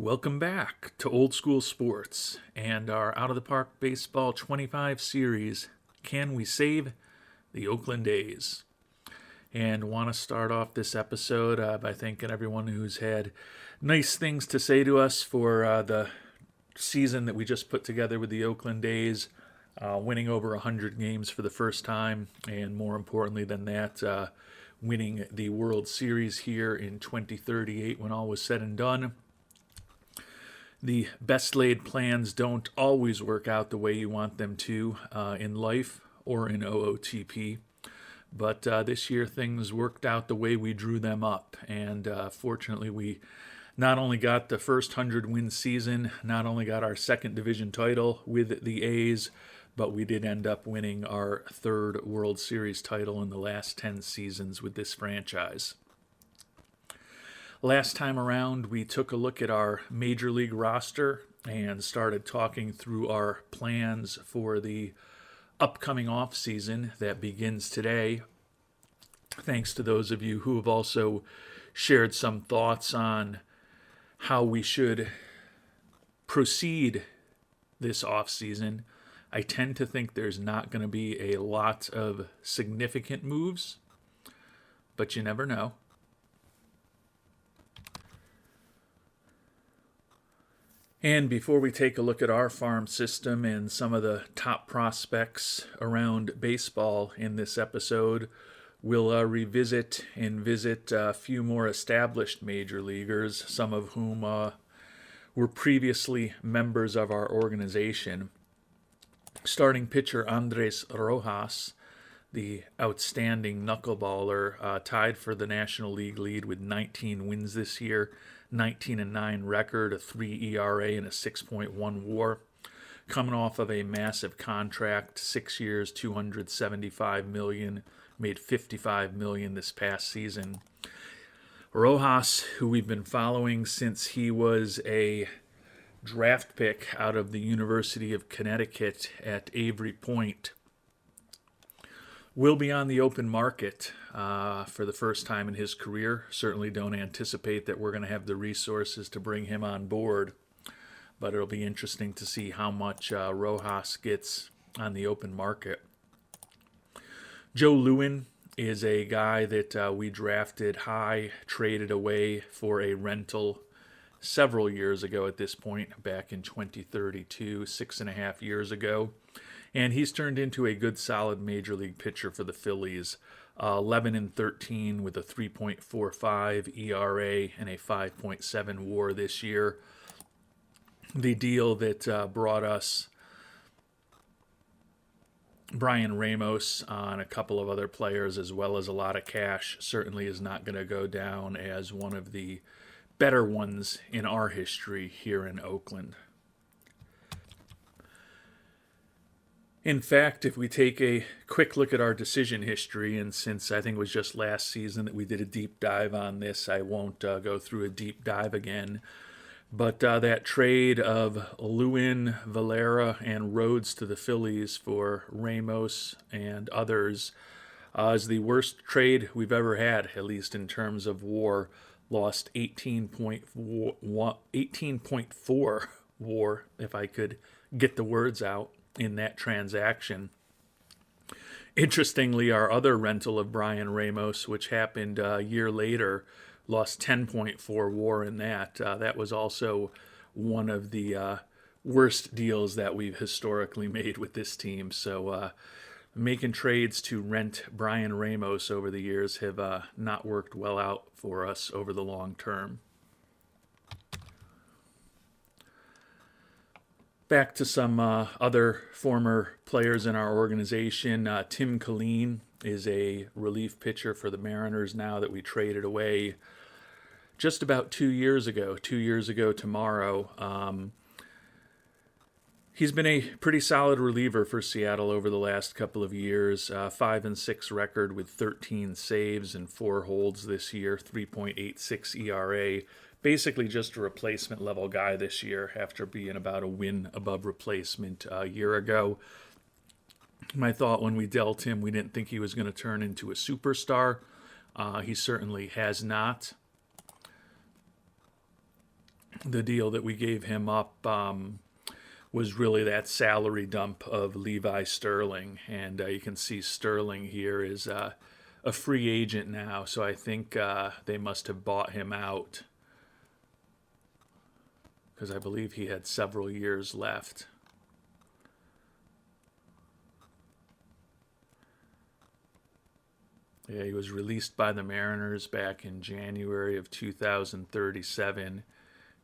Welcome back to Old School Sports and our Out of the Park Baseball 25 series, Can We Save the Oakland A's? And want to start off this episode by thanking everyone who's had nice things to say to us for the season that we just put together with the Oakland A's, winning over 100 games for the first time, and more importantly than that, winning the World Series here in 2038 when all was said and done. The best laid plans don't always work out the way you want them to in life or in OOTP. But this year things worked out the way we drew them up. And fortunately, we not only got the first 100-win season, not only got our second division title with the A's, but we did end up winning our third World Series title in the last 10 seasons with this franchise. Last time around, we took a look at our Major League roster and started talking through our plans for the upcoming offseason that begins today. Thanks to those of you who have also shared some thoughts on how we should proceed this offseason. I tend to think there's not going to be a lot of significant moves, but you never know. And before we take a look at our farm system and some of the top prospects around baseball in this episode, we'll revisit and visit a few more established major leaguers, some of whom were previously members of our organization. Starting pitcher Andres Rojas, the outstanding knuckleballer, tied for the National League lead with 19 wins this year. 19-9 record, a 3 ERA, and a 6.1 WAR. Coming off of a massive contract, 6 years, $275 million, made $55 million this past season. Rojas, who we've been following since he was a draft pick out of the University of Connecticut at Avery Point, will be on the open market for the first time in his career. Certainly don't anticipate that we're going to have the resources to bring him on board, but it'll be interesting to see how much Rojas gets on the open market. Joe Lewin is a guy that we drafted high, traded away for a rental several years ago at this point, back in 2032, 6.5 years ago. And he's turned into a good, solid major league pitcher for the Phillies. 11-13 with a 3.45 ERA and a 5.7 WAR this year. The deal that brought us Brian Ramos and a couple of other players, as well as a lot of cash, certainly is not going to go down as one of the better ones in our history here in Oakland. In fact, if we take a quick look at our decision history, and since I think it was just last season that we did a deep dive on this, I won't go through a deep dive again. But that trade of Lewin, Valera, and Rhodes to the Phillies for Ramos and others is the worst trade we've ever had, at least in terms of WAR. Lost 18.4 WAR, if I could get the words out, in that transaction. Interestingly, our other rental of Brian Ramos, which happened a year later, lost 10.4 WAR in that. That was also one of the worst deals that we've historically made with this team. So making trades to rent Brian Ramos over the years have not worked well out for us over the long term. Back to some other former players in our organization. Tim Killeen is a relief pitcher for the Mariners now that we traded away just about 2 years ago. 2 years ago tomorrow. He's been a pretty solid reliever for Seattle over the last couple of years. 5-6 record with 13 saves and 4 holds this year. 3.86 ERA. Basically just a replacement level guy this year after being about a win above replacement a year ago. My thought when we dealt him, we didn't think he was going to turn into a superstar. He certainly has not. the deal that we gave him up was really that salary dump of Levi Sterling. And you can see Sterling here is a free agent now, so I think they must have bought him out because I believe he had several years left. Yeah, he was released by the Mariners back in January of 2037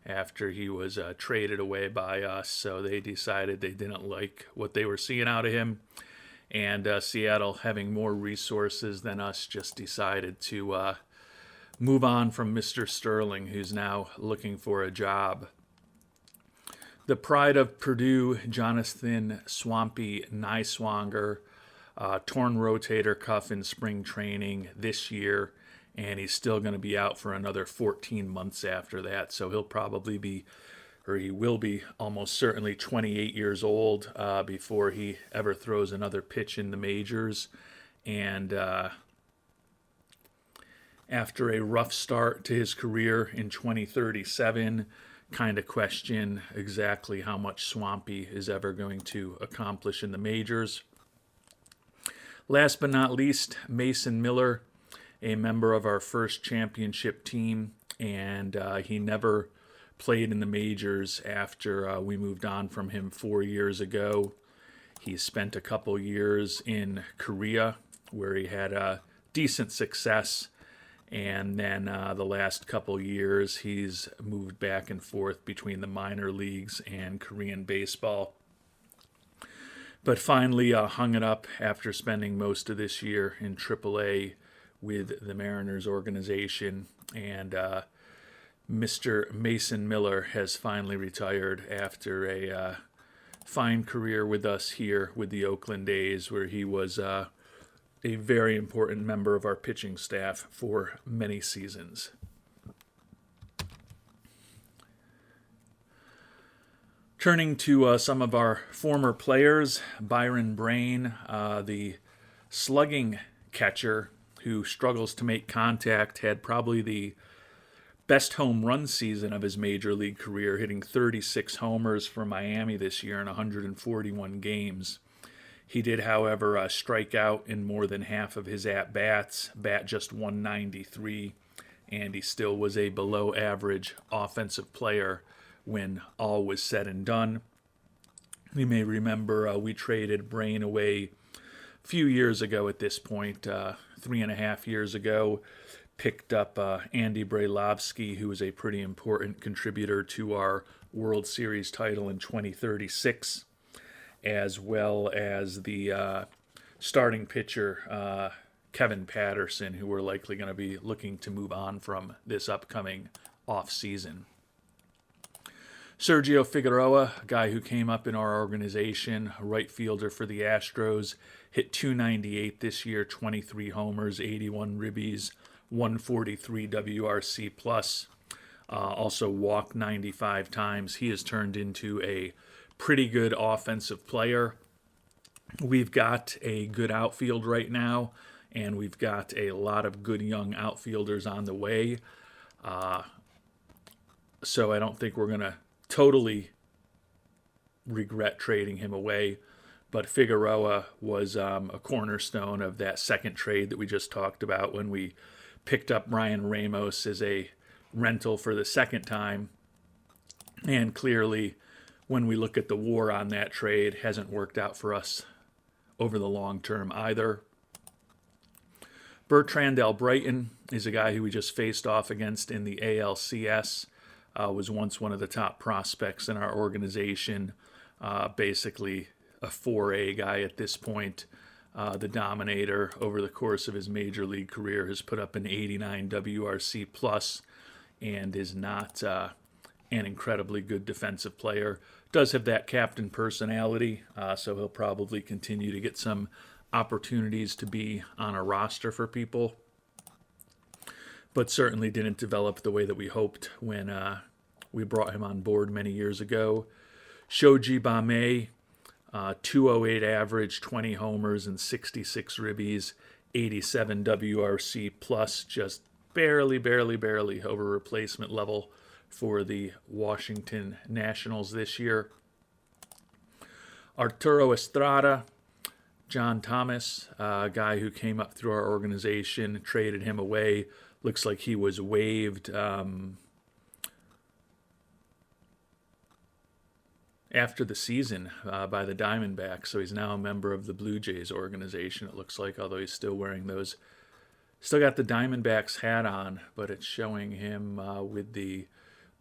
after he was traded away by us. So they decided they didn't like what they were seeing out of him. And Seattle, having more resources than us, just decided to move on from Mr. Sterling, who's now looking for a job. The pride of Purdue, Jonathan Swampy Niswanger, torn rotator cuff in spring training this year, and he's still going to be out for another 14 months after that. So he'll probably be, or he will be, almost certainly 28 years old before he ever throws another pitch in the majors. And after a rough start to his career in 2037, kind of question exactly how much Swampy is ever going to accomplish in the majors. Last but not least, Mason Miller, a member of our first championship team, and he never played in the majors after we moved on from him 4 years ago. He spent a couple years in Korea where he had decent success, and then the last couple years he's moved back and forth between the minor leagues and Korean baseball. But finally hung it up after spending most of this year in AAA with the Mariners organization. And Mr. Mason Miller has finally retired after a fine career with us here with the Oakland A's, where he was a very important member of our pitching staff for many seasons. Turning to some of our former players, Byron Brain, the slugging catcher who struggles to make contact, had probably the best home run season of his major league career, hitting 36 homers for Miami this year in 141 games. He did, however, strike out in more than half of his at-bats, bat just 193, and he still was a below-average offensive player when all was said and done. You may remember we traded Brain away a few years ago at this point, 3.5 years ago, picked up Andy Brailovsky, who was a pretty important contributor to our World Series title in 2036, as well as the starting pitcher, Kevin Patterson, who we're likely going to be looking to move on from this upcoming off-season. Sergio Figueroa, a guy who came up in our organization, a right fielder for the Astros, hit .298 this year, 23 homers, 81 ribbies, 143 WRC plus. Also walked 95 times. He has turned into a pretty good offensive player. We've got a good outfield right now, and we've got a lot of good young outfielders on the way. So I don't think we're going to totally regret trading him away. But Figueroa was a cornerstone of that second trade that we just talked about when we picked up Ryan Ramos as a rental for the second time. And clearly, when we look at the WAR on that trade, hasn't worked out for us over the long term either. Bertrand Albrighton is a guy who we just faced off against in the ALCS. Was once one of the top prospects in our organization, basically a 4A guy at this point. The Dominator, over the course of his major league career, has put up an 89 WRC plus and is not an incredibly good defensive player. Does have that captain personality, so he'll probably continue to get some opportunities to be on a roster for people, but certainly didn't develop the way that we hoped when we brought him on board many years ago. Shoji Bame, 208 average, 20 homers and 66 ribbies, 87 WRC plus, just barely over replacement level for the Washington Nationals this year. Arturo Estrada, John Thomas, a guy who came up through our organization, traded him away. Looks like he was waived after the season by the Diamondbacks, so he's now a member of the Blue Jays organization, it looks like, although he's still wearing those. Still got the Diamondbacks hat on, but it's showing him with the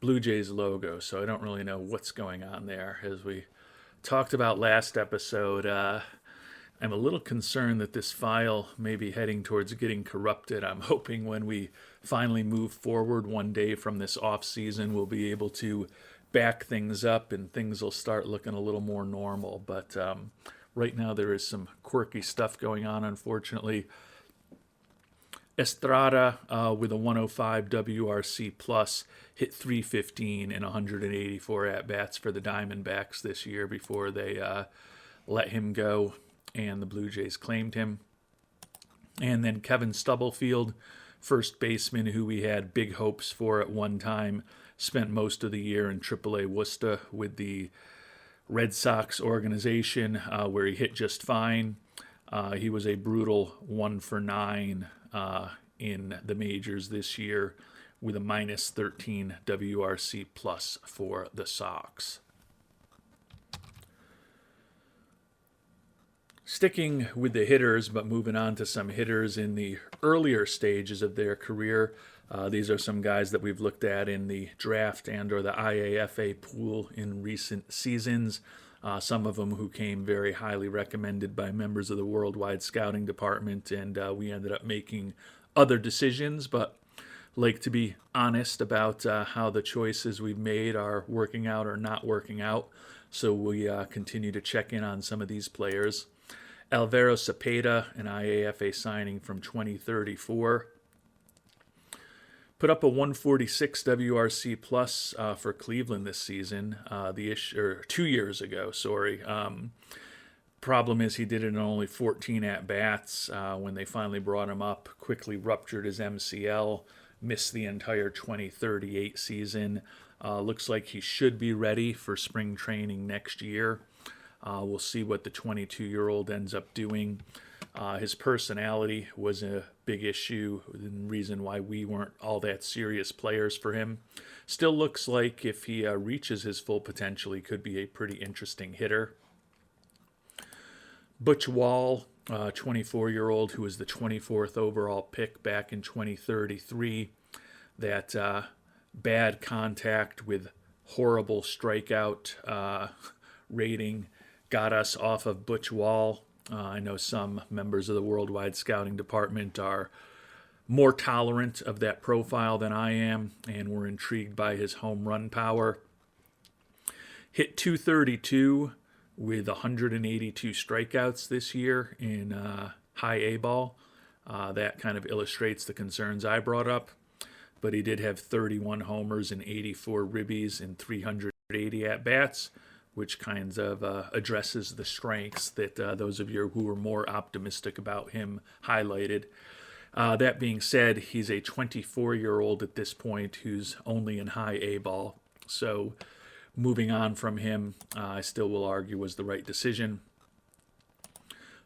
Blue Jays logo, so I don't really know what's going on there. As we talked about last episode, I'm a little concerned that this file may be heading towards getting corrupted. I'm hoping when we finally move forward one day from this off season, we'll be able to back things up and things will start looking a little more normal. But right now there is some quirky stuff going on, unfortunately. Estrada with a 105 WRC plus hit 315 in 184 at-bats for the Diamondbacks this year before they let him go and the Blue Jays claimed him. And then Kevin Stubblefield, first baseman who we had big hopes for at one time, spent most of the year in AAA Worcester with the Red Sox organization where he hit just fine. He was a brutal 1 for 9 in the majors this year with a minus 13 WRC plus for the Sox. Sticking with the hitters, but moving on to some hitters in the earlier stages of their career. These are some guys that we've looked at in the draft and or the IAFA pool in recent seasons. Some of them who came very highly recommended by members of the Worldwide Scouting Department, and we ended up making other decisions, but like to be honest about how the choices we've made are working out or not working out. So we continue to check in on some of these players. Alvaro Cepeda, an IAFA signing from 2034. Put up a 146 WRC plus for Cleveland this season, 2 years ago, sorry. Problem is he did it in only 14 at-bats when they finally brought him up, quickly ruptured his MCL, missed the entire 2038 season. Looks like he should be ready for spring training next year. We'll see what the 22-year-old ends up doing. His personality was a big issue and reason why we weren't all that serious players for him. Still looks like if he reaches his full potential, he could be a pretty interesting hitter. Butch Wall, 24-year-old who was the 24th overall pick back in 2033. That bad contact with horrible strikeout rating got us off of Butch Wall. I know some members of the Worldwide Scouting Department are more tolerant of that profile than I am, and were intrigued by his home run power. Hit 232 with 182 strikeouts this year in high A ball. That kind of illustrates the concerns I brought up. But he did have 31 homers and 84 ribbies in 380 at-bats, which kind of addresses the strengths that those of you who are more optimistic about him highlighted. That being said, he's a 24-year-old at this point who's only in high A ball. So moving on from him, I still will argue was the right decision.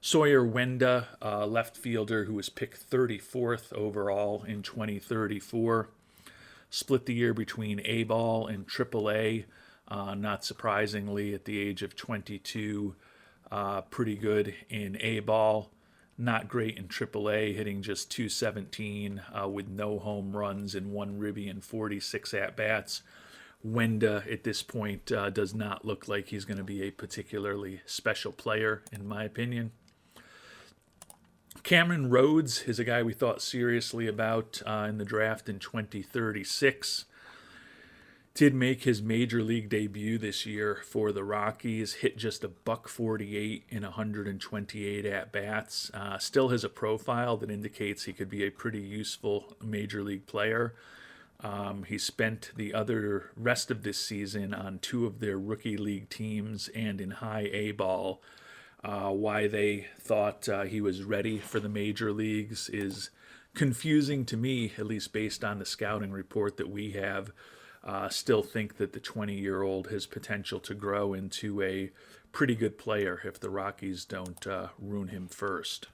Sawyer Wenda, left fielder who was picked 34th overall in 2034. Split the year between A ball and AAA. Not surprisingly, at the age of 22, pretty good in A ball. Not great in AAA, hitting just 217 with no home runs and 1 ribby and 46 at-bats. Wenda, at this point, does not look like he's going to be a particularly special player, in my opinion. Cameron Rhodes is a guy we thought seriously about in the draft in 2036. Did make his major league debut this year for the Rockies. Hit just a .148 in 128 at-bats. Still has a profile that indicates he could be a pretty useful major league player. He spent the other rest of this season on 2 of their rookie league teams and in high A ball. Why they thought he was ready for the major leagues is confusing to me, at least based on the scouting report that we have. still think that the 20-year-old has potential to grow into a pretty good player if the Rockies don't ruin him first.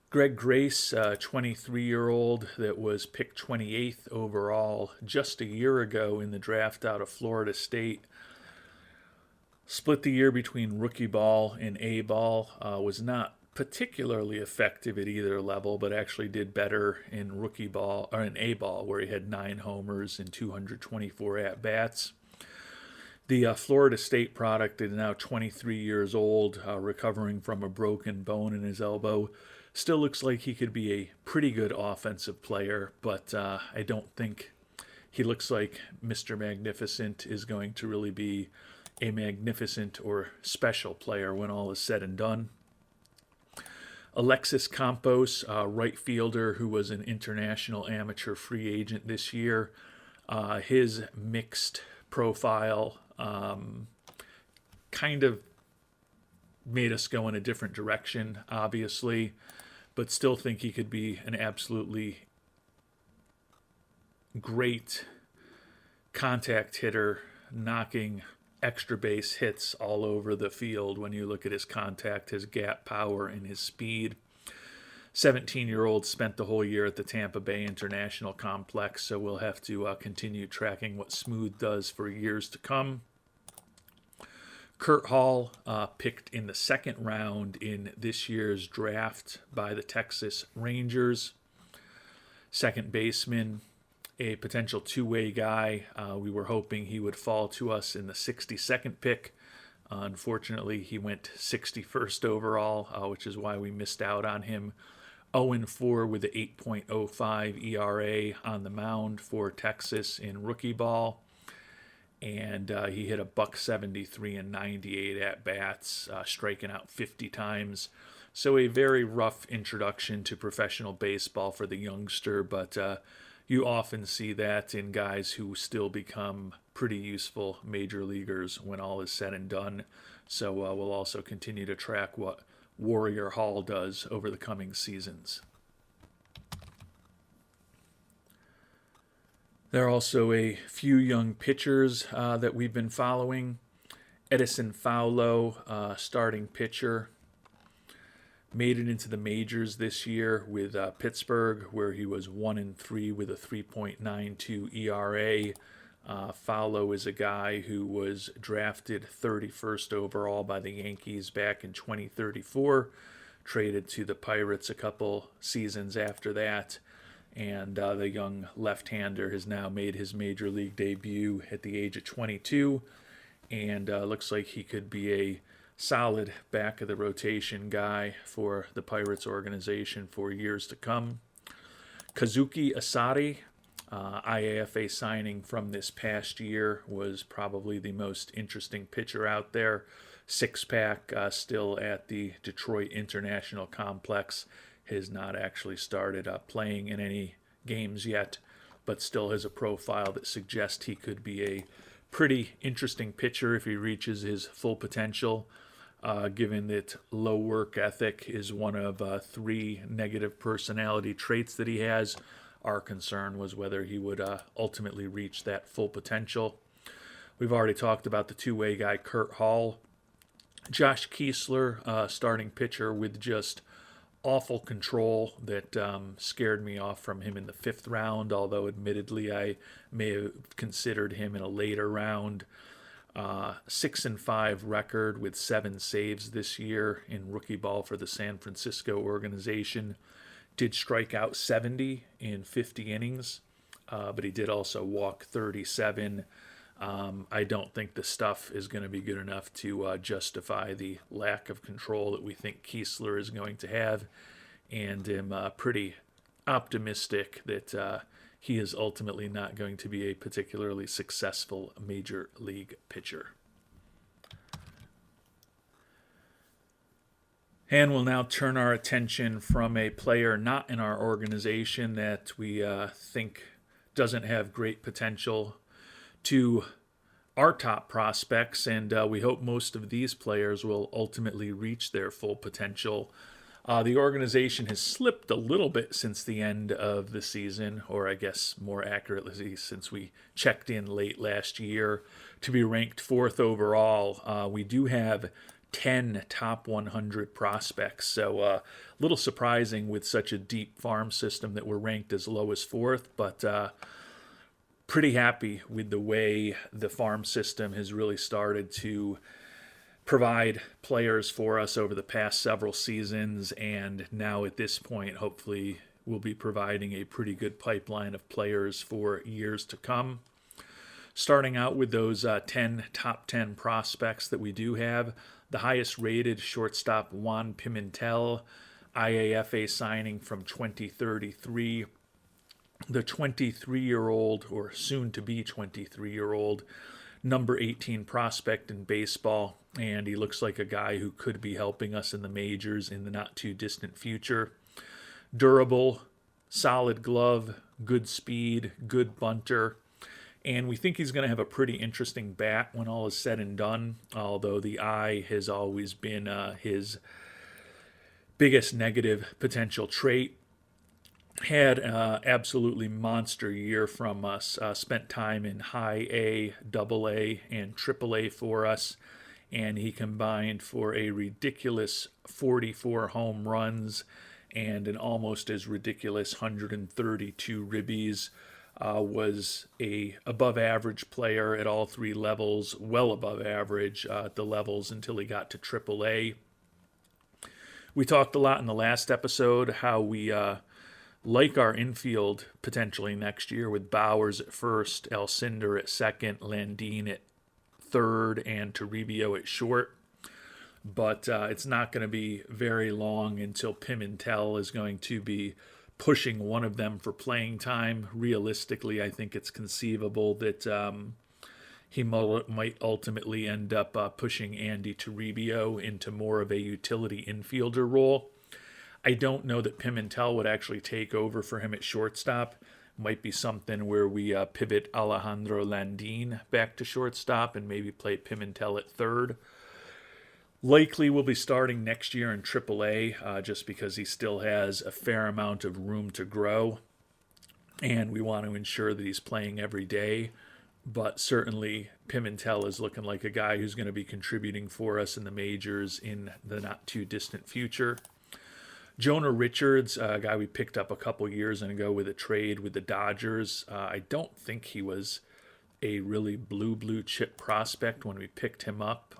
Greg Grace, 23-year-old that was picked 28th overall just a year ago in the draft out of Florida State. Split the year between rookie ball and A ball. Was not particularly effective at either level, but actually did better in rookie ball or in A ball, where he had 9 homers and 224 at bats. The Florida State product is now 23 years old, recovering from a broken bone in his elbow. Still looks like he could be a pretty good offensive player, but I don't think he looks like Mr. Magnificent is going to really be a magnificent or special player when all is said and done. Alexis Campos, right fielder who was an international amateur free agent this year. His mixed profile kind of made us go in a different direction, obviously, but still think he could be an absolutely great contact hitter, knocking extra base hits all over the field when you look at his contact, his gap power, and his speed. 17-year-old spent the whole year at the Tampa Bay International Complex, so we'll have to continue tracking what Smooth does for years to come. Kurt Hall, picked in the second round in this year's draft by the Texas Rangers. Second baseman, a potential two-way guy. We were hoping he would fall to us in the 62nd pick. Unfortunately, he went 61st overall, which is why we missed out on him. 0-4 with an 8.05 ERA on the mound for Texas in rookie ball. And he hit a .173 and 98 at-bats, striking out 50 times. So a very rough introduction to professional baseball for the youngster, but you often see that in guys who still become pretty useful major leaguers when all is said and done. So we'll also continue to track what Warrior Hall does over the coming seasons. There are also a few young pitchers that we've been following. Edison Faulo, starting pitcher, made it into the majors this year with Pittsburgh, where he was 1-3 with a 3.92 ERA. Faulo is a guy who was drafted 31st overall by the Yankees back in 2034, traded to the Pirates a couple seasons after that, and the young left-hander has now made his major league debut at the age of 22, and looks like he could be a solid back-of-the-rotation guy for the Pirates organization for years to come. Kazuki Asadi, IAFA signing from this past year, was probably the most interesting pitcher out there. Six-pack, still at the Detroit International Complex. Has not actually started playing in any games yet, but still has a profile that suggests he could be a pretty interesting pitcher if he reaches his full potential, given that low work ethic is one of 3 negative personality traits that he has. Our concern was whether he would ultimately reach that full potential. We've already talked about the two-way guy, Kurt Hall. Josh Kiesler, starting pitcher with just awful control that scared me off from him in the 5th round, although admittedly I may have considered him in a later round. 6-5 record with 7 saves this year in rookie ball for the San Francisco organization. Did strike out 70 in 50 innings, but he did also walk 37. I don't think the stuff is going to be good enough to justify the lack of control that we think Kiesler is going to have, and am pretty optimistic that he is ultimately not going to be a particularly successful major league pitcher. And we'll now turn our attention from a player not in our organization that we think doesn't have great potential to our top prospects, and we hope most of these players will ultimately reach their full potential. The organization has slipped a little bit since the end of the season, or I guess more accurately, since we checked in late last year to be ranked fourth overall. We do have 10 top 100 prospects, so a little surprising with such a deep farm system that we're ranked as low as fourth, but pretty happy with the way the farm system has really started to provide players for us over the past several seasons, and now at this point, hopefully, we'll be providing a pretty good pipeline of players for years to come. Starting out with those top 10 prospects that we do have, the highest rated shortstop Juan Pimentel, IAFA signing from 2033. The 23-year-old, or soon to be 23-year-old, number 18 prospect in baseball, and he looks like a guy who could be helping us in the majors in the not too distant future. Durable, solid glove, good speed, good bunter, and we think he's going to have a pretty interesting bat when all is said and done, although the eye has always been his biggest negative potential trait. Had an absolutely monster year from us, spent time in high A, double A, and triple A for us, and he combined for a ridiculous 44 home runs and an almost as ridiculous 132 ribbies. Was a above average player at all three levels, well above average at the levels until he got to triple A. We talked a lot in the last episode how we like our infield potentially next year with Bowers at first, Alcindor at second, Landin at third, and Toribio at short. But it's not going to be very long until Pimentel is going to be pushing one of them for playing time. Realistically, I think it's conceivable that he might ultimately end up pushing Andy Toribio into more of a utility infielder role. I don't know that Pimentel would actually take over for him at shortstop. Might be something where we pivot Alejandro Landin back to shortstop and maybe play Pimentel at third. Likely will be starting next year in AAA just because he still has a fair amount of room to grow. And we want to ensure that he's playing every day. But certainly Pimentel is looking like a guy who's going to be contributing for us in the majors in the not too distant future. Jonah Richards, a guy we picked up a couple years ago with a trade with the Dodgers. I don't think he was a really blue chip prospect when we picked him up.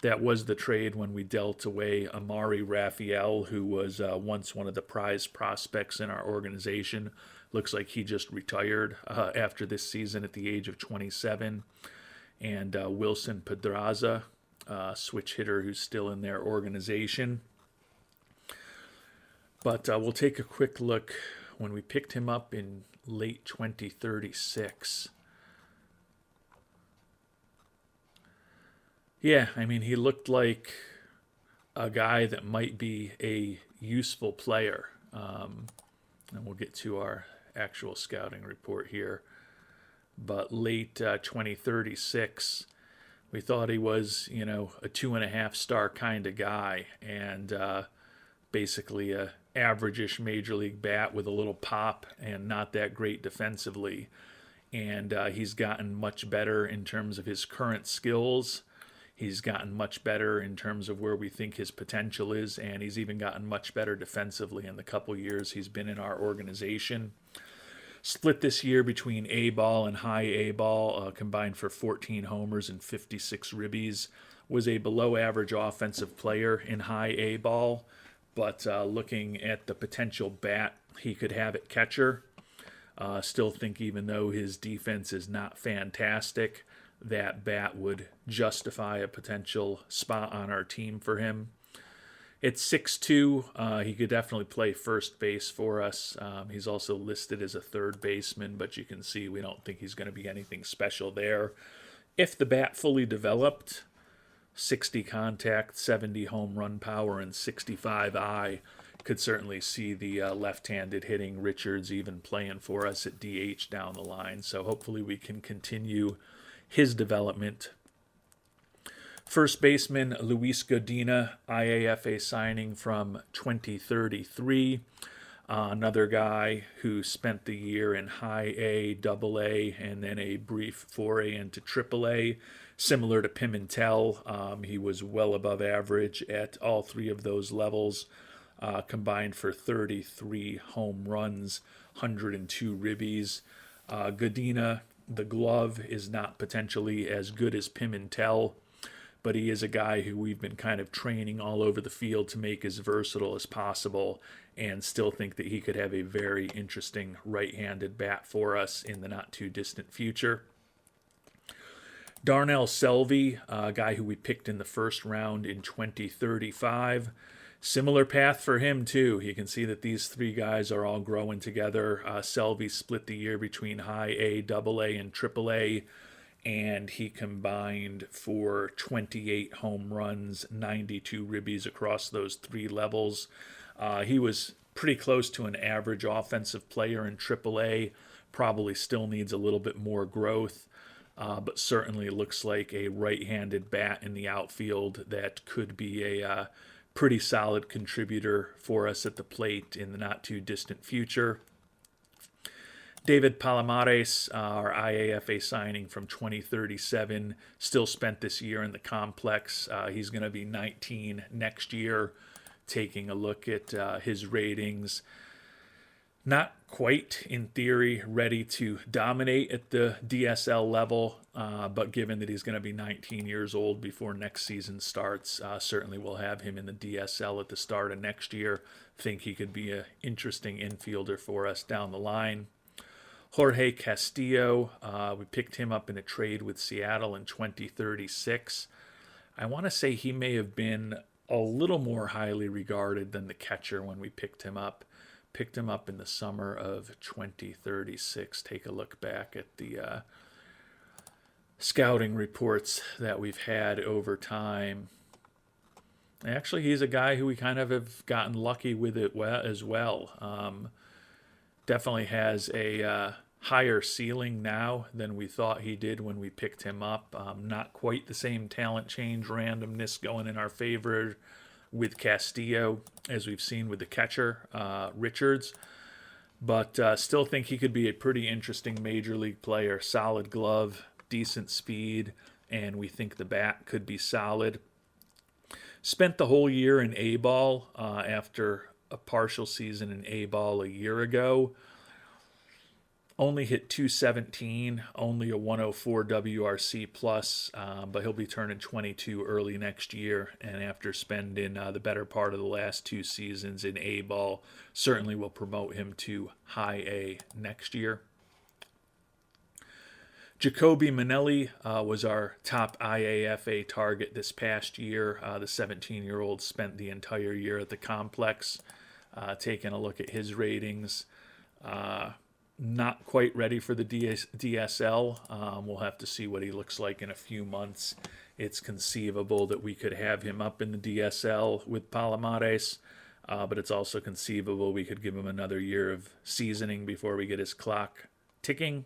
That was the trade when we dealt away Amari Raphael, who was once one of the prize prospects in our organization. Looks like he just retired after this season at the age of 27. And Wilson Pedraza, switch hitter who's still in their organization. But we'll take a quick look when we picked him up in late 2036. Yeah, I mean, he looked like a guy that might be a useful player. And we'll get to our actual scouting report here. But late 2036, we thought he was, a 2.5 star kind of guy. And basically a average-ish major league bat with a little pop and not that great defensively. And he's gotten much better in terms of his current skills. He's gotten much better in terms of where we think his potential is, and he's even gotten much better defensively in the couple years he's been in our organization. Split this year between A-ball and high A-ball, combined for 14 homers and 56 ribbies. Was a below-average offensive player in high A-ball, but looking at the potential bat he could have at catcher, still think even though his defense is not fantastic, that bat would justify a potential spot on our team for him. At 6'2", he could definitely play first base for us. He's also listed as a third baseman, but you can see we don't think he's going to be anything special there. If the bat fully developed, 60 contact, 70 home run power, and 65 eye, could certainly see the left-handed hitting Richards even playing for us at DH down the line. So hopefully we can continue his development. First baseman Luis Godina, IAFA signing from 2033. Another guy who spent the year in high A, double A, and then a brief foray into triple A. Similar to Pimentel, he was well above average at all three of those levels, combined for 33 home runs, 102 ribbies. Godina, the glove, is not potentially as good as Pimentel, but he is a guy who we've been kind of training all over the field to make as versatile as possible, and still think that he could have a very interesting right-handed bat for us in the not-too-distant future. Darnell Selvey, a guy who we picked in the first round in 2035. Similar path for him, too. You can see that these three guys are all growing together. Selvey split the year between high A, double A, and triple A, and he combined for 28 home runs, 92 ribbies across those three levels. He was pretty close to an average offensive player in AAA, probably still needs a little bit more growth, but certainly looks like a right-handed bat in the outfield that could be a pretty solid contributor for us at the plate in the not-too-distant future. David Palomares, our IAFA signing from 2037, still spent this year in the complex. He's going to be 19 next year. Taking a look at his ratings, not quite, in theory, ready to dominate at the DSL level, but given that he's going to be 19 years old before next season starts, certainly we'll have him in the DSL at the start of next year. Think he could be an interesting infielder for us down the line. Jorge Castillo, we picked him up in a trade with Seattle in 2036. I want to say he may have been a little more highly regarded than the catcher when we picked him up. Picked him up in the summer of 2036. Take a look back at the scouting reports that we've had over time. Actually, he's a guy who we kind of have gotten lucky with it as well. Definitely has a higher ceiling now than we thought he did when we picked him up. Not quite the same talent change randomness going in our favor with Castillo as we've seen with the catcher, Richards. But still think he could be a pretty interesting major league player. Solid glove, decent speed, and we think the bat could be solid. Spent the whole year in A-ball after a partial season in A-ball a year ago. Only hit .217, only a 104 WRC plus, but he'll be turning 22 early next year. And after spending the better part of the last two seasons in A-ball, certainly will promote him to high A next year. Jacoby Manelli was our top IAFA target this past year. The 17-year-old spent the entire year at the complex. Taking a look at his ratings, not quite ready for the DSL. We'll have to see what he looks like in a few months. It's conceivable that we could have him up in the DSL with Palomares, but it's also conceivable we could give him another year of seasoning before we get his clock ticking.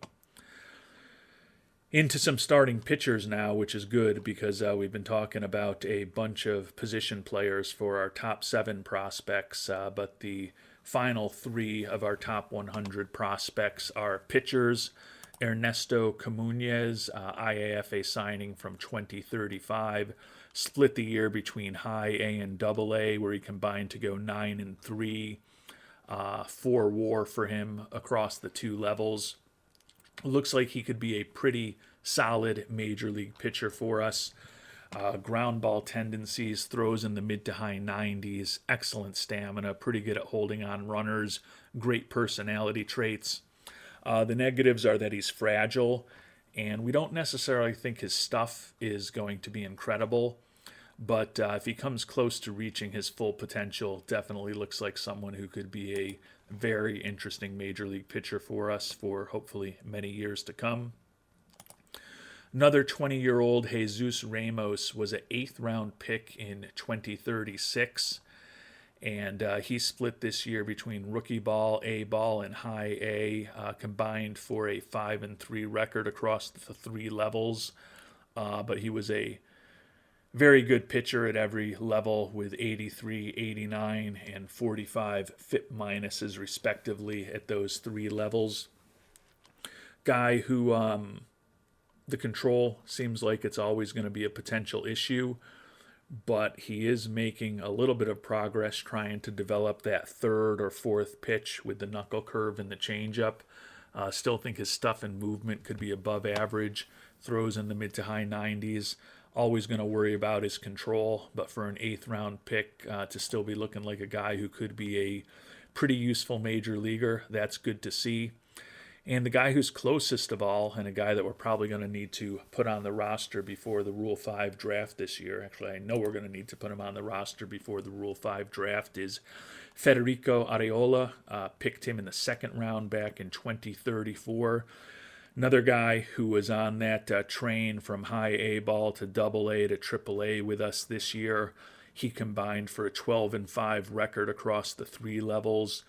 Into some starting pitchers now, which is good because we've been talking about a bunch of position players for our top 7 prospects, but the final 3 of our top 100 prospects are pitchers. Ernesto Comunez, IAFA signing from 2035, split the year between high A and double A, where he combined to go 9-3, 4 WAR for him across the 2 levels. Looks like he could be a pretty solid major league pitcher for us. Ground ball tendencies, throws in the mid to high 90s, excellent stamina, pretty good at holding on runners, great personality traits. The negatives are that he's fragile, and we don't necessarily think his stuff is going to be incredible, but if he comes close to reaching his full potential, definitely looks like someone who could be a very interesting major league pitcher for us for hopefully many years to come. Another 20-year-old, Jesus Ramos, was an 8th round pick in 2036, and he split this year between rookie ball, A ball, and high A, combined for a 5-3 record across the 3 levels. But he was a Very good pitcher at every level with 83, 89, and 45 FIP minuses respectively at those three levels. Guy who the control seems like it's always going to be a potential issue, but he is making a little bit of progress trying to develop that third or fourth pitch with the knuckle curve and the changeup. Still think his stuff and movement could be above average. Throws in the mid to high 90s. Always going to worry about his control, but for an 8th round pick to still be looking like a guy who could be a pretty useful major leaguer, that's good to see. And the guy who's closest of all, and a guy that we're probably going to need to put on the roster before the Rule 5 draft this year, actually I know we're going to need to put him on the roster before the Rule 5 draft, is Federico Arriola. Picked him in the 2nd round back in 2034. Another guy who was on that train from high A ball to double A to triple A with us this year. He combined for a 12-5 record across the three levels.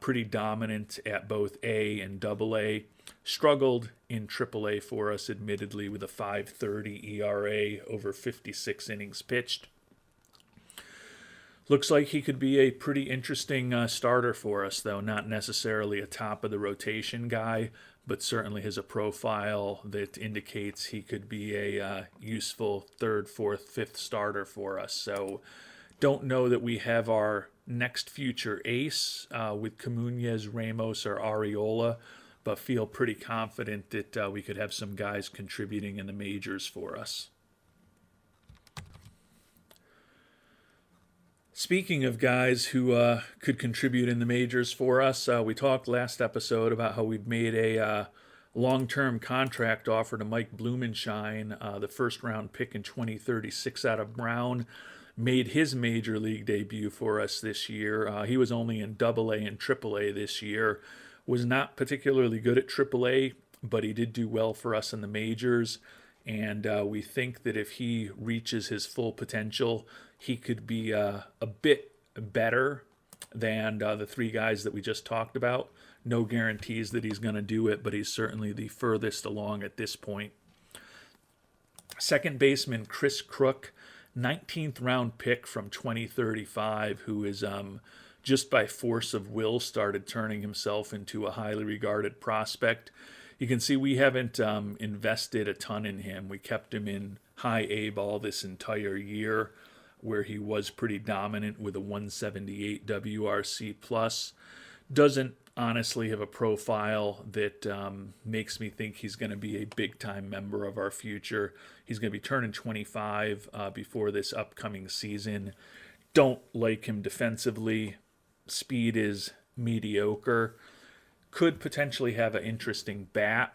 Pretty dominant at both A and double A. Struggled in triple A for us, admittedly, with a 5.30 ERA over 56 innings pitched. Looks like he could be a pretty interesting starter for us, though. Not necessarily a top of the rotation guy, but certainly has a profile that indicates he could be a useful 3rd, 4th, 5th starter for us. So don't know that we have our next future ace with Comunez, Ramos, or Arriola, but feel pretty confident that we could have some guys contributing in the majors for us. Speaking of guys who could contribute in the majors for us, we talked last episode about how we've made a long-term contract offer to Mike Blumenshine, the 1st round pick in 2036 out of Brown. Made his major league debut for us this year. He was only in Double A and Triple A this year. Was not particularly good at Triple A, but he did do well for us in the majors. And we think that if he reaches his full potential, he could be a bit better than the three guys that we just talked about. No guarantees that he's going to do it, but he's certainly the furthest along at this point. 2nd baseman Chris Crook, 19th round pick from 2035, who is just by force of will started turning himself into a highly regarded prospect. You can see we haven't invested a ton in him. We kept him in high A ball this entire year, where he was pretty dominant with a 178 WRC plus. Doesn't honestly have a profile that makes me think he's going to be a big-time member of our future. He's going to be turning 25 before this upcoming season. Don't like him defensively. Speed is mediocre. Could potentially have an interesting bat,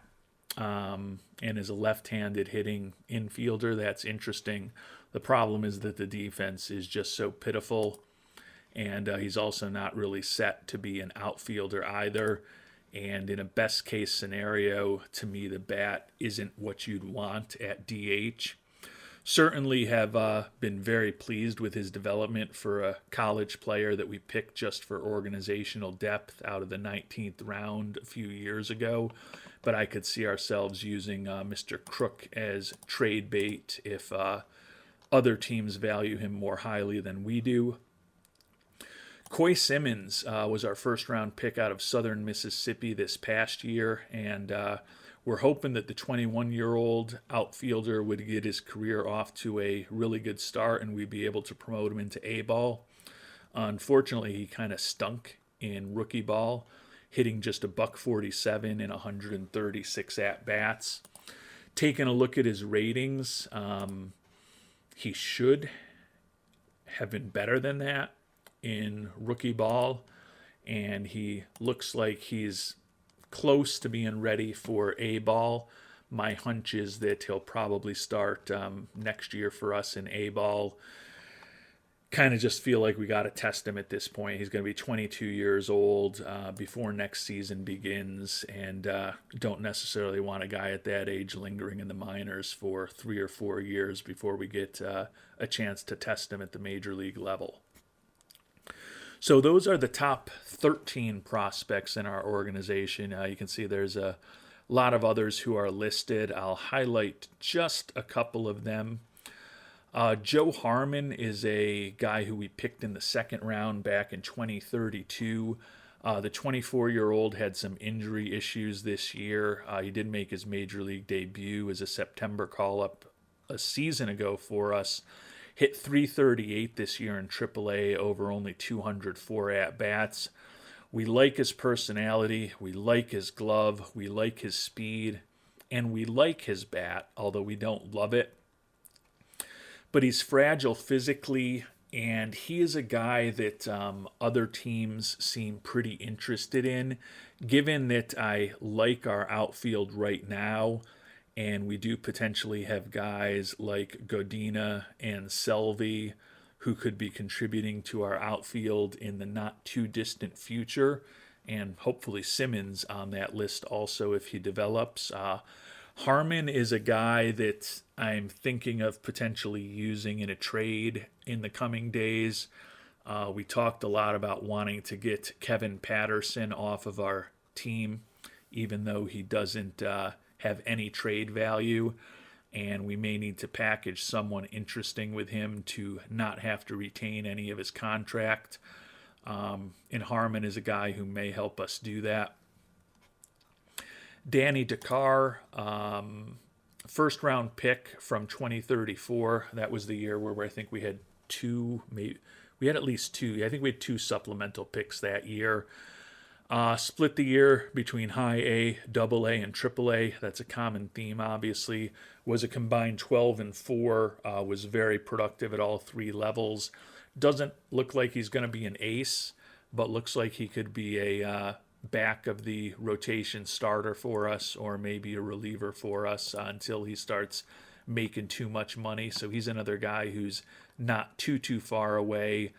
and is a left-handed hitting infielder. That's interesting. The problem is that the defense is just so pitiful, and he's also not really set to be an outfielder either. And in a best-case scenario, to me, the bat isn't what you'd want at DH. Certainly have been very pleased with his development for a college player that we picked just for organizational depth out of the 19th round a few years ago. But I could see ourselves using Mr. Crook as trade bait if other teams value him more highly than we do. Coy Simmons was our 1st round pick out of Southern Mississippi this past year, and we're hoping that the 21-year-old outfielder would get his career off to a really good start and we'd be able to promote him into A-ball. Unfortunately, he kind of stunk in rookie ball, hitting just a $147 in 136 at-bats. Taking a look at his ratings, he should have been better than that in rookie ball, and he looks like he's close to being ready for A-ball. My hunch is that he'll probably start next year for us in A-ball. Kind of just feel like we got to test him at this point. He's going to be 22 years old before next season begins, and don't necessarily want a guy at that age lingering in the minors for 3 or 4 years before we get a chance to test him at the major league level. So those are the top 13 prospects in our organization. You can see there's a lot of others who are listed. I'll highlight just a couple of them. Joe Harmon is a guy who we picked in the second round back in 2032. The 24-year-old had some injury issues this year. He did make his major league debut as a September call-up a season ago for us. Hit 338 this year in AAA over only 204 at-bats. We like his personality, we like his glove, we like his speed, and we like his bat, although we don't love it. But he's fragile physically, and he is a guy that other teams seem pretty interested in. Given that I like our outfield right now, and we do potentially have guys like Godina and Selvey who could be contributing to our outfield in the not too distant future, and hopefully Simmons on that list also if he develops. Harmon is a guy that I'm thinking of potentially using in a trade in the coming days. We talked a lot about wanting to get Kevin Patterson off of our team, even though he doesn't have any trade value, and we may need to package someone interesting with him to not have to retain any of his contract. And Harmon is a guy who may help us do that. Danny Dakar, first round pick from 2034. That was the year where I think we had we had at least two. I think we had two supplemental picks that year. Split the year between high A, double A, and triple A. That's a common theme, obviously. Was a combined 12-4. Was very productive at all three levels. Doesn't look like he's going to be an ace, but looks like he could be a back of the rotation starter for us, or maybe a reliever for us until he starts making too much money. So he's another guy who's not too far away.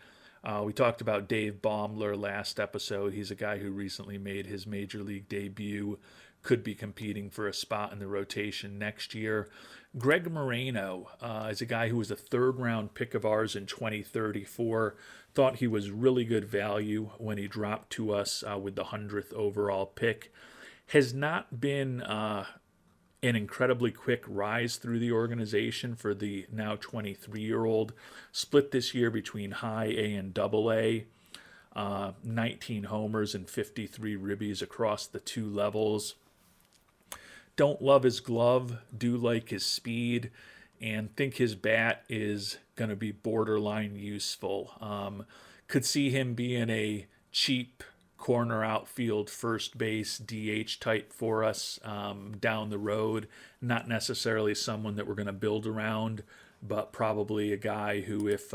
We talked about Dave Baumler last episode. He's a guy who recently made his major league debut, could be competing for a spot in the rotation next year. Greg Moreno is a guy who was a third-round pick of ours in 2034. Thought he was really good value when he dropped to us with the 100th overall pick. Has not been an incredibly quick rise through the organization for the now 23-year-old. Split this year between high A and double A. 19 homers and 53 ribbies across the two levels. Don't love his glove, do like his speed, and think his bat is going to be borderline useful. Could see him being a cheap corner outfield first base DH type for us down the road. Not necessarily someone that we're going to build around, but probably a guy who, if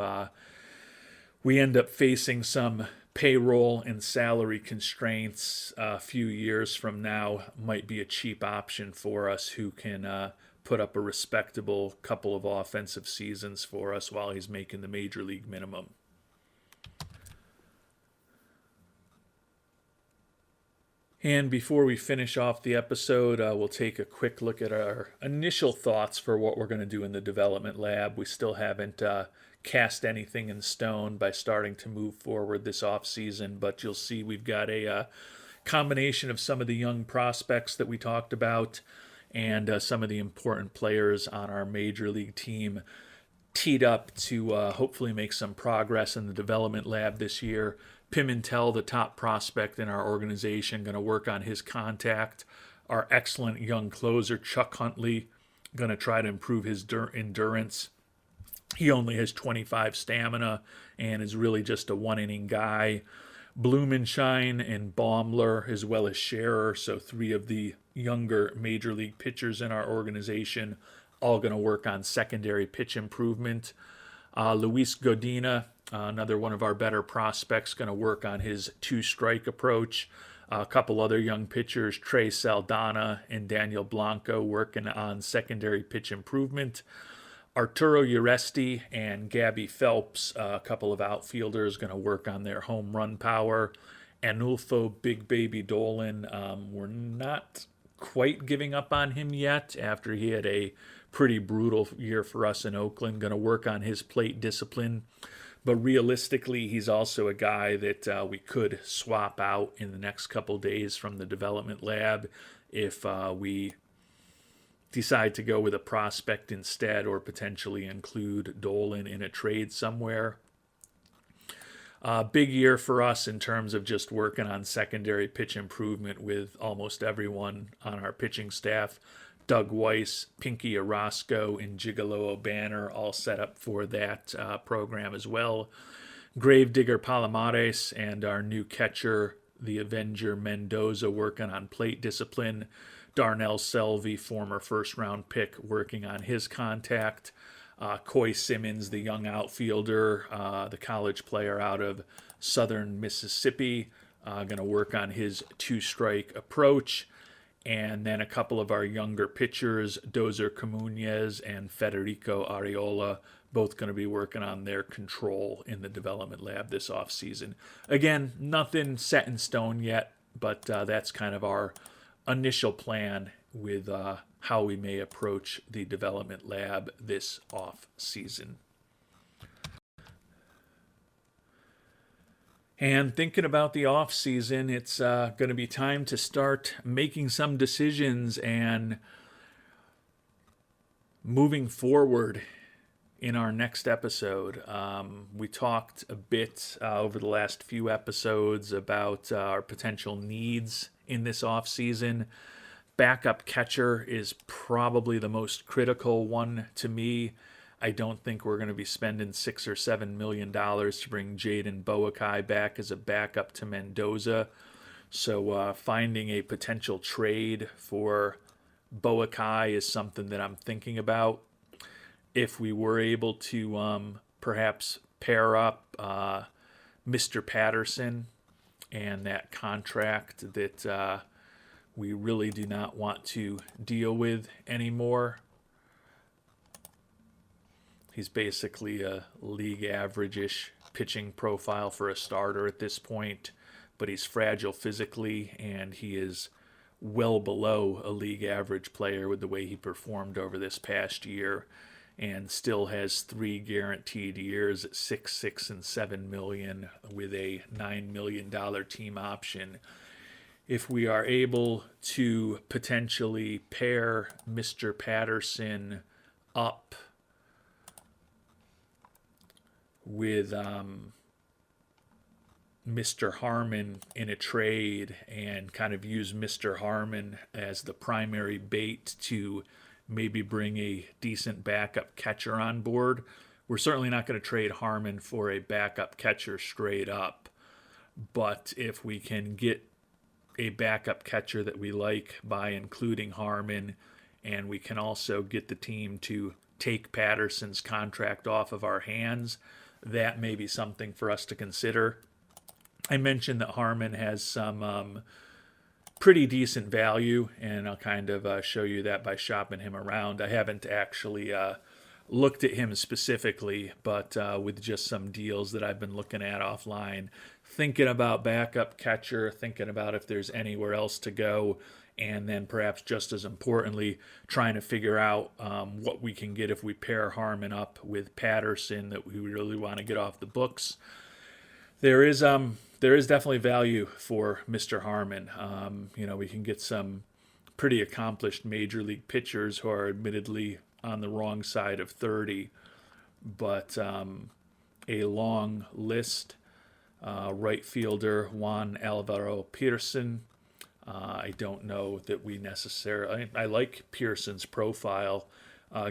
we end up facing some payroll and salary constraints a few years from now, might be a cheap option for us who can put up a respectable couple of offensive seasons for us while he's making the major league minimum. And before we finish off the episode, we'll take a quick look at our initial thoughts for what we're going to do in the development lab. We still haven't cast anything in stone by starting to move forward this offseason, but you'll see we've got a combination of some of the young prospects that we talked about and some of the important players on our major league team teed up to hopefully make some progress in the development lab this year. Pimentel, the top prospect in our organization, going to work on his contact. Our excellent young closer, Chuck Huntley, going to try to improve his endurance. He only has 25 stamina and is really just a one-inning guy. Blumenshine and Baumler, as well as Scherer, so three of the younger major league pitchers in our organization, all going to work on secondary pitch improvement. Luis Godina, another one of our better prospects, going to work on his two-strike approach. A couple other young pitchers, Trey Saldana and Daniel Blanco, working on secondary pitch improvement. Arturo Uresti and Gabby Phelps, a couple of outfielders, going to work on their home run power. Anulfo Big Baby Dolan, we're not quite giving up on him yet after he had a pretty brutal year for us in Oakland. Going to work on his plate discipline. But realistically, he's also a guy that we could swap out in the next couple days from the development lab if we decide to go with a prospect instead, or potentially include Dolan in a trade somewhere. Big year for us in terms of just working on secondary pitch improvement with almost everyone on our pitching staff. Doug Weiss, Pinky Orozco, and Gigolo Banner all set up for that program as well. Gravedigger Palomares and our new catcher, the Avenger Mendoza, working on plate discipline. Darnell Selvey, former first-round pick, working on his contact. Coy Simmons, the young outfielder, the college player out of southern Mississippi, going to work on his two-strike approach. And then a couple of our younger pitchers, Dozer Comunez and Federico Ariola, both going to be working on their control in the development lab this offseason. Again, nothing set in stone yet, but that's kind of our initial plan with how we may approach the development lab this off season. And thinking about the off season, it's going to be time to start making some decisions and moving forward in our next episode. We talked a bit over the last few episodes about our potential needs in this off season. Backup catcher is probably the most critical one to me. I don't think we're going to be spending $6 or $7 million to bring Jaden Boakai back as a backup to Mendoza. So finding a potential trade for Boakai is something that I'm thinking about. If we were able to perhaps pair up Mr. Patterson and that contract that we really do not want to deal with anymore. He's basically a league average-ish pitching profile for a starter at this point, but he's fragile physically, and he is well below a league average player with the way he performed over this past year, and still has 3 guaranteed years at $6, $6, and $7 million with a $9 million team option. If we are able to potentially pair Mr. Patterson up with Mr. Harmon in a trade and kind of use Mr. Harmon as the primary bait to maybe bring a decent backup catcher on board. We're certainly not going to trade Harmon for a backup catcher straight up, but if we can get a backup catcher that we like by including Harmon, and we can also get the team to take Patterson's contract off of our hands, that may be something for us to consider. I mentioned that Harmon has some pretty decent value, and I'll kind of show you that by shopping him around. I haven't actually looked at him specifically, but with just some deals that I've been looking at offline, thinking about backup catcher, thinking about if there's anywhere else to go, and then perhaps just as importantly, trying to figure out what we can get if we pair Harmon up with Patterson that we really want to get off the books. There is definitely value for Mr. Harmon. We can get some pretty accomplished major league pitchers who are admittedly on the wrong side of 30, but a long list. Right fielder Juan Alvaro Pearson. I don't know that we necessarily... I like Pearson's profile,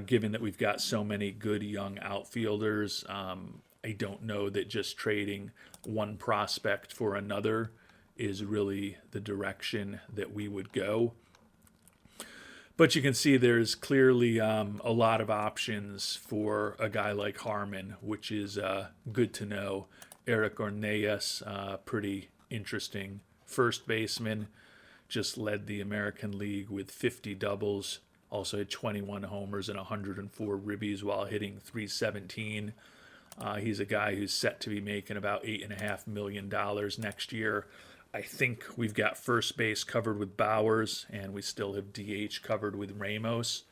given that we've got so many good young outfielders. I don't know that just trading one prospect for another is really the direction that we would go. But you can see there's clearly a lot of options for a guy like Harmon, which is good to know. Eric Ornelas, pretty interesting first baseman, just led the American League with 50 doubles, also had 21 homers and 104 ribbies while hitting .317. He's a guy who's set to be making about $8.5 million next year. I think we've got first base covered with Bowers, and we still have DH covered with Ramos.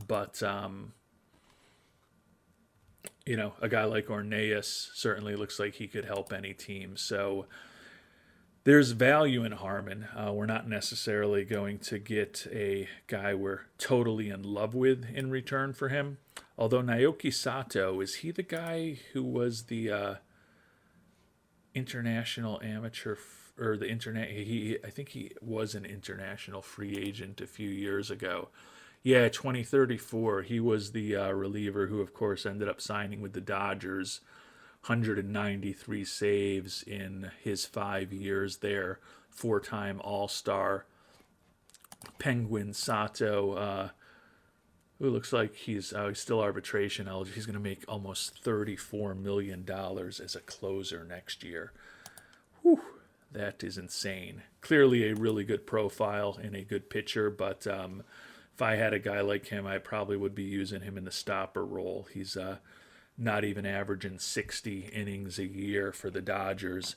But, a guy like Ornelas certainly looks like he could help any team. So There's value in Harmon. We're not necessarily going to get a guy we're totally in love with in return for him. Although Naoki Sato, is he the guy who was the international amateur or the internet? I think he was an international free agent a few years ago. Yeah, 2034. He was the reliever who, of course, ended up signing with the Dodgers. 193 saves in his 5 years there. Four-time All-Star. Penguin Sato, who looks like he's still arbitration eligible. He's going to make almost $34 million as a closer next year. Whew, that is insane. Clearly a really good profile and a good pitcher, but if I had a guy like him, I probably would be using him in the stopper role. He's not even averaging 60 innings a year for the Dodgers,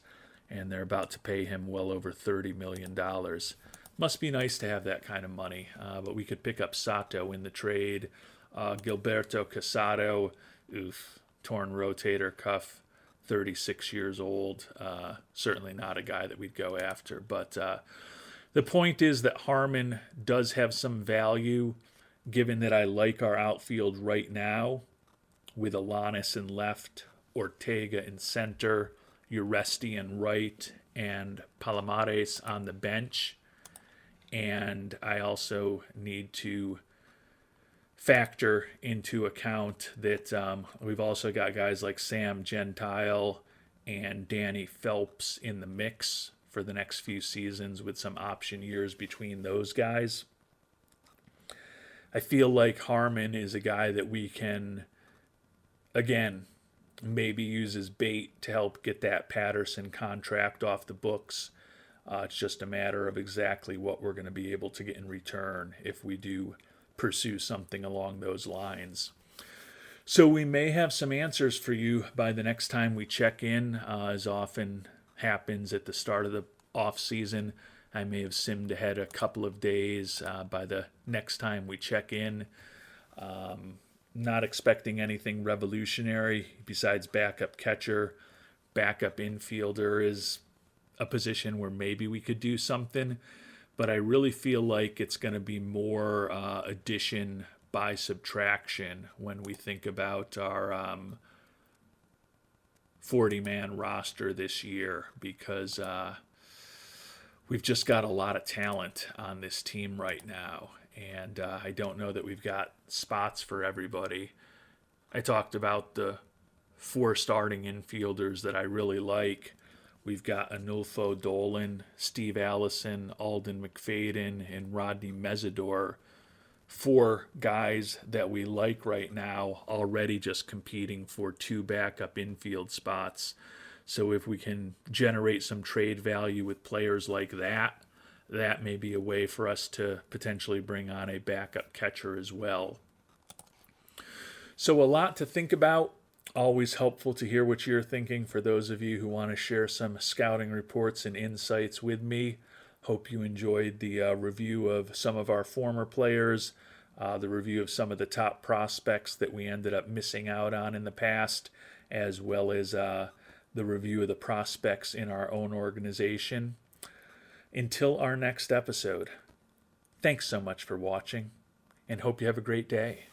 and they're about to pay him well over $30 million. Must be nice to have that kind of money, but we could pick up Sato in the trade. Gilberto Casado, torn rotator cuff, 36 years old. Certainly not a guy that we'd go after, but the point is that Harmon does have some value, given that I like our outfield right now with Alanis in left, Ortega in center, Uresti in right, and Palomares on the bench. And I also need to factor into account that we've also got guys like Sam Gentile and Danny Phelps in the mix for the next few seasons with some option years between those guys. I feel like Harmon is a guy that we can, again, maybe use as bait to help get that Patterson contract off the books. It's just a matter of exactly what we're going to be able to get in return if we do pursue something along those lines. So we may have some answers for you by the next time we check in, as often happens at the start of the off season. I may have simmed ahead a couple of days by the next time we check in. Not expecting anything revolutionary besides backup catcher. Backup infielder is a position where maybe we could do something, but I really feel like it's going to be more addition by subtraction when we think about our 40-man roster this year, because we've just got a lot of talent on this team right now, and I don't know that we've got spots for everybody. I talked about the 4 starting infielders that I really like. We've got Anulfo Dolan, Steve Allison, Alden McFadden, and Rodney Mesidor. 4 guys that we like right now, already just competing for 2 backup infield spots. So if we can generate some trade value with players like that, that may be a way for us to potentially bring on a backup catcher as well. So a lot to think about. Always helpful to hear what you're thinking for those of you who want to share some scouting reports and insights with me. Hope you enjoyed the review of some of our former players, the review of some of the top prospects that we ended up missing out on in the past, as well as the review of the prospects in our own organization. Until our next episode, thanks so much for watching, and hope you have a great day.